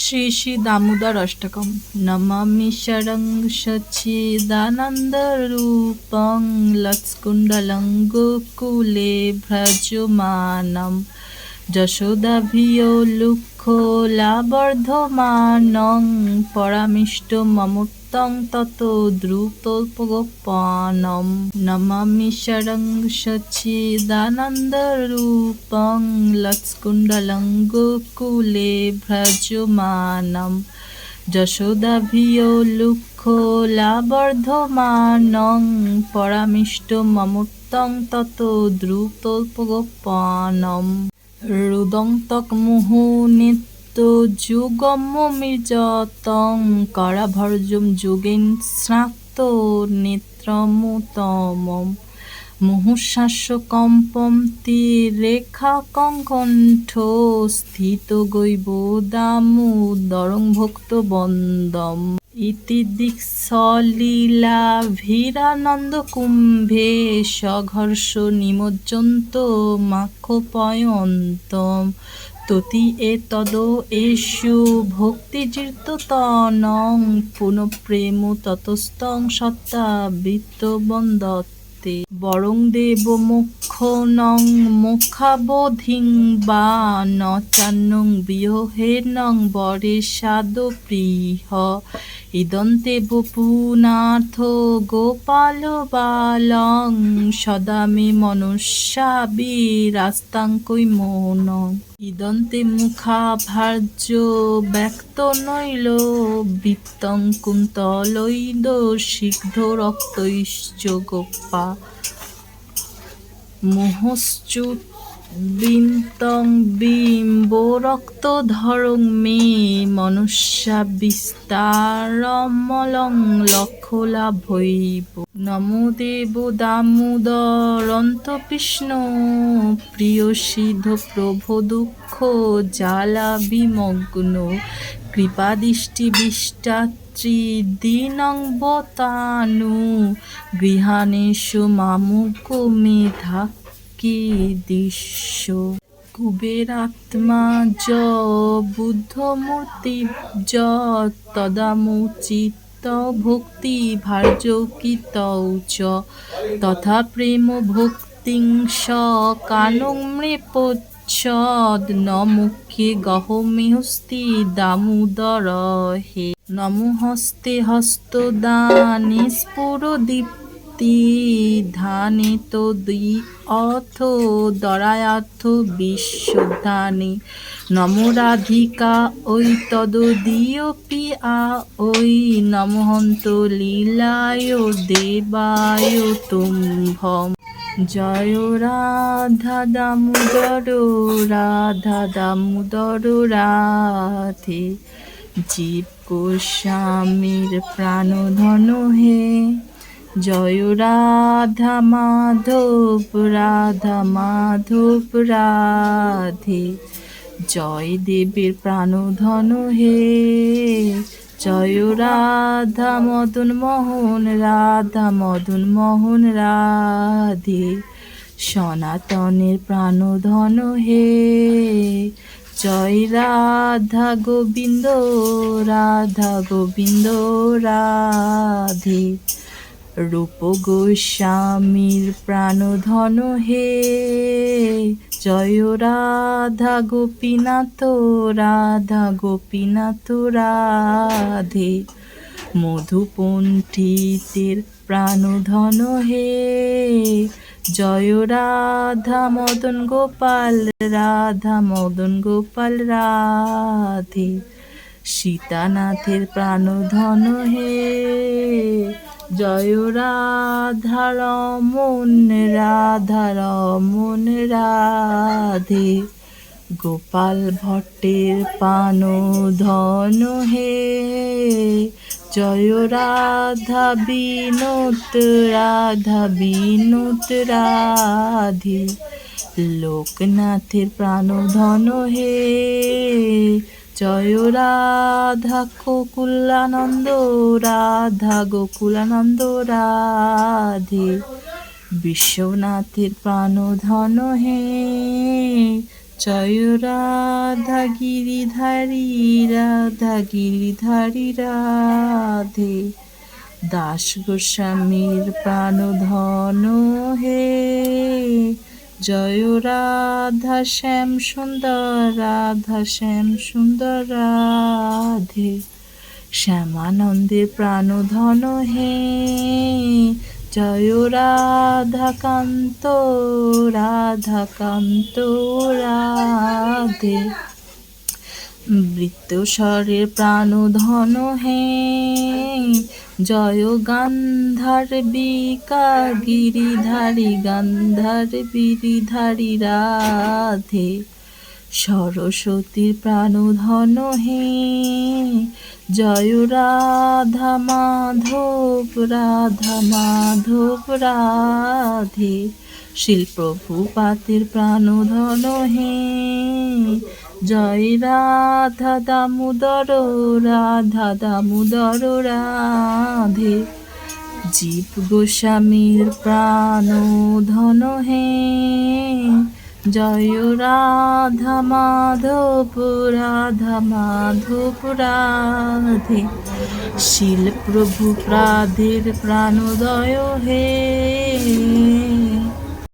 শ্রী শ্রী দামোদর অষ্টকম। নমামি শরং সচ্চিদানন্দরূপং লক্ষ্মীকুণ্ডলং গোকুলে ভ্রজমানম যশোদাভিয়ো লুক্খোলাবর্ধমানং পরামিষ্টমমূর্তং ততো দ্রুতোপগোপনম। নমামি শরং সচ্চিদানন্দরূপং লক্ষ্মীকুণ্ডলং গোকুলে ভ্রজমানম যশোদাভিয়ো লুক্খোলাবর্ধমানং পরামিষ্টমমূর্তং ততো দ্রুতোপগোপনম। রুদং তক মুহুনিত্য যুগমমির্যতং করাভর্জম যোগেন স্নাক্ত নেত্রমুতমম মুহুঃশ্বাস কম্পন্তি রেখা কঙ্কণ্ঠ স্থিত গৈব দামোদরং ভক্তবন্দম। ইতি দিক্সলীলাভিরানন্দ কুম্ভে সঘর্ষ নিমজ্জন্ত মাক্ষোপয়ন্তম ততি এতদ এষু ভক্তিজিততনং পুনঃপ্রেম ততস্তং সত্তা বৃত্তবন্দতে। বরং দেব মোক্ষণং মোক্ষাবধিং বা ন চান্নং বিয়োহেনং বরেশাদপ্রিহ ইদন্তেব পুনার্থ গোপাল বালং সদা মে মনুষ্যাবিরাস্তাং কৈমনং। ইদন্তে মুখাভার্য ব্যক্ত নৈল বৃত্তং কুন্তলৈদ সিগ্ধ রক্তৈশ্চ গোপা মুহুশ্চুত বৃন্তং বিম্বরক্তধরং মে মনুষ্যা বিস্তারমলং লক্ষলাভৈব। নমো দেব দামোদরন্তকৃষ্ণ প্রিয়সিধ প্রভো দুঃখ জ্বালা বিমগ্ন কৃপাদৃষ্টি বিষ্টাত্রি দীনংবতানু গৃহাণেষু মামুকো মেধাকীদৃশ্য। কুবেরাত্মা য বুদ্ধমূর্তি য তদামুচিত ভক্তি ভার্যকিতৌ চ তথা প্রেম ভক্তিং স কানং নৃপচ্ছদ ন মুখ্যে গহমেহস্তি দামোদর হে। নমো হস্তে হস্তদানে স্ফুরদীপ্তি ধানে তদ্বি অথ দরায়াথ বিশ্বধানে। নমো রাধিকা ঐ তদদীয়পি আ ঐ নমঃত লীলায় দেবায় তুম্ভম। জয় রাধা দামোদর রাধা দামোদর রাধে জীব গোস্বামীর প্রাণধন হে। জয় রাধা মাধব রাধা মাধব রাধে জয় দেবের প্রাণধন হে। জয় রাধা মদন মোহন রাধা মদন মোহন রাধে সনাতনের প্রাণধন হে। জয় রাধা গোবিন্দ রাধা গোবিন্দ রাধে রূপ গোস্বামীর প্রাণধন হে। জয় রাধা গোপীনাথ রাধা গোপীনাথ রাধে মধু পণ্ডিতের প্রাণধন হে। জয় রাধা মদন গোপাল রাধা মদন গোপাল রাধে সীতানাথের প্রাণধন হে। জয় রাধা রমন রাধা রমন রাধে গোপাল ভট্টের প্রাণধন হে। জয় রাধা বিনোদ রাধা বিনোদ রাধে লোকনাথের প্রাণধন হে। জয় রাধা গোকুলানন্দ রাধা গোকুলানন্দ রাধে বিশ্বনাথের প্রাণধন হে। জয় রাধা গিরিধারী রাধে। দাস গোস্বামীর প্রাণধন হে, জয় রাধা শ্যাম সুন্দর রাধে। শ্যামানন্দের প্রাণধন হে, জয় রাধাকান্ত রাধে। বৃত্তস্বরের প্রাণধন হে, জয় গান্ধারবিকা গিরিধারী রাধে। সরস্বতীর প্রাণধন হে, জয় রাধা মাধব রাধে। শিল প্রভুপাতের প্রাণধন হে, জয় রাধা দামোদর রাধে। জীব গোস্বামীর প্রাণধন হে, জয় রাধা মাধব রাধে। শিল প্রভুপাদের প্রাণোদয় হে,